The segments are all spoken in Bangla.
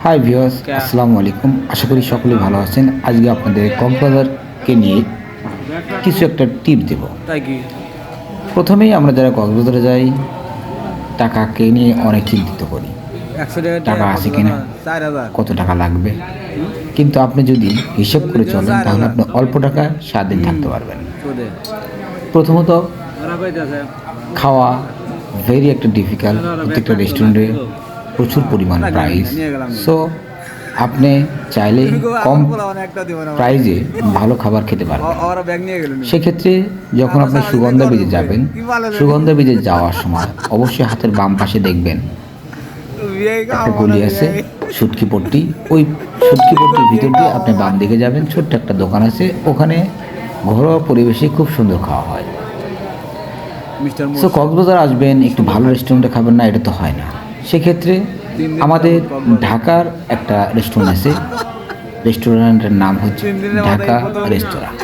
হাই ভিউয়ার্স, আসসালামু আলাইকুম। আশা করি সকলেই ভালো আছেন। আজকে আপনাদের কক্সবাজারকে নিয়ে কিছু একটা টিপ দেব। প্রথমেই আমরা যারা কক্সবাজারে যাই টাকাকে নিয়ে অনেক চিন্তিত করি, টাকা আছে কিনা, কত টাকা লাগবে। কিন্তু আপনি যদি হিসাব করে চলেন তাহলে আপনি অল্প টাকায় 7 দিন থাকতে পারবেন। প্রথমত খাওয়া ভেরি একটা ডিফিকাল্ট। প্রত্যেকটা রেস্টুরেন্টে প্রচুর পরিমাণ প্রাইস। সো আপনি চাইলে কম প্রাইজে ভালো খাবার খেতে পারবেন। সেক্ষেত্রে যখন আপনি সুগন্ধা ব্রিজে যাবেন, সুগন্ধা ব্রিজে যাওয়ার সময় অবশ্যই হাতের বাম পাশে দেখবেন একটা গলি আছে, সুটকি পট্টি। ওই সুটকি পট্টির ভিতর দিয়ে আপনি বাম দিকে যাবেন, ছোট্ট একটা দোকান আছে, ওখানে ঘরোয়া পরিবেশে খুব সুন্দর খাওয়া হয়। সো কক্সবাজার আসবেন, একটু ভালো রেস্টুরেন্টে খাবেন না, এটা তো হয় না। সেক্ষেত্রে আমাদের ঢাকার একটা রেস্টুরেন্ট আছে, রেস্টুরেন্টের নাম হচ্ছে ঢাকা রেস্তোরাঁ।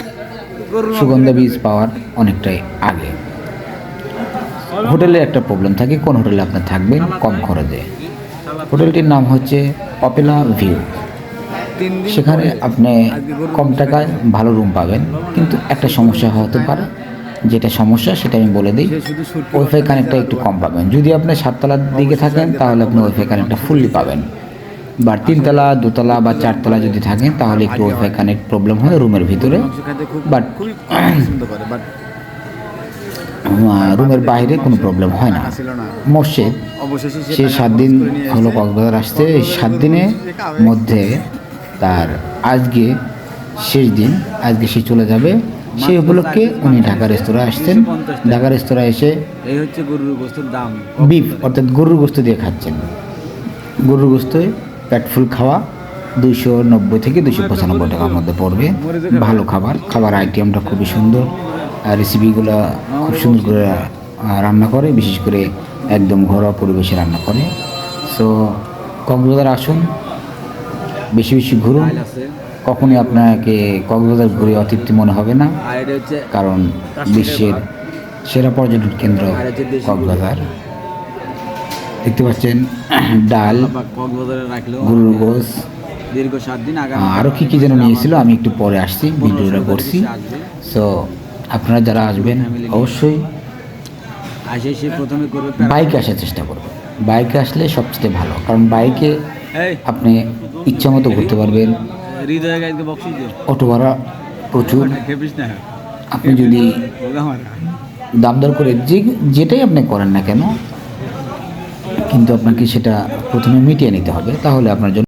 সুগন্ধা ব্রিজ পাওয়ার অনেকটাই আগে। হোটেলে একটা প্রবলেম থাকে, কোন হোটেলে আপনি থাকবেন কম খরচে। হোটেলটির নাম হচ্ছে অপেলা ভিউ। সেখানে আপনি কম টাকায় ভালো রুম পাবেন, কিন্তু একটা সমস্যা হতে পারে। যেটা সমস্যা সেটা আমি বলে দিই, ওয়াইফাই কানেক্টটা একটু কম পাবেন। যদি আপনি 7 তলার দিকে থাকেন তাহলে আপনি ওয়াইফাই কানেক্টটা ফুললি পাবেন, বা 3 তলা 2 তলা বা 4 তলা যদি থাকেন তাহলে একটু ওয়াইফাই কানেক্ট প্রবলেম হয় রুমের ভিতরে। বাট রুমের বাইরে কোনো প্রবলেম হয় না। মসজিদ সে 7 দিন হলো কক্সবাজার আসছে। এই 7 দিনের মধ্যে তার আজকে শেষ দিন, আজকে সে চলে যাবে। সেই উপলক্ষে উনি ঢাকা রেস্তোরাঁ আসছেন। ঢাকা রেস্তোরাঁ এসে এই হচ্ছে গরুর গোশতের দাম, বিফ অর্থাৎ গরুর গোশত দিয়ে খাচ্ছেন। গরুর গোশতে পেট ফুল খাওয়া 290 থেকে 295 টাকার মধ্যে পড়বে। ভালো খাবার, খাবার আইটেমটা খুবই সুন্দর, রেসিপিগুলো খুব সুন্দর করে রান্না করে, বিশেষ করে একদম ঘরোয়া পরিবেশে রান্না করে। সো কক্সবাজার আসুন, বেশি বেশি ঘুরুন। কখনই আপনাকে কক্সবাজার ঘুরে অতৃপ্তি মনে হবে না, কারণ বিশ্বের সেরা পর্যটন কেন্দ্র কক্সবাজার। দেখতে পাচ্ছেন ডাল, গরুর গোশ, দীর্ঘ 7 দিন আগে আরও কী কী যেন নিয়েছিল, আমি একটু পরে আসছি, ভিডিওটা করছি। সো আপনারা যারা আসবেন অবশ্যই প্রথমে করবে বাইকে আসার চেষ্টা করবেন। বাইকে আসলে সবচেয়ে ভালো, কারণ বাইকে আপনি ইচ্ছা মতো ঘুরতে পারবেন। অটো ভাড়া প্রচুর। আপনি যদি দাম দর করে যেটাই আপনি করেন না কেন, কিন্তু আপনাকে সেটা প্রথমে মিটিয়ে নিতে হবে, তাহলে আপনার জন্য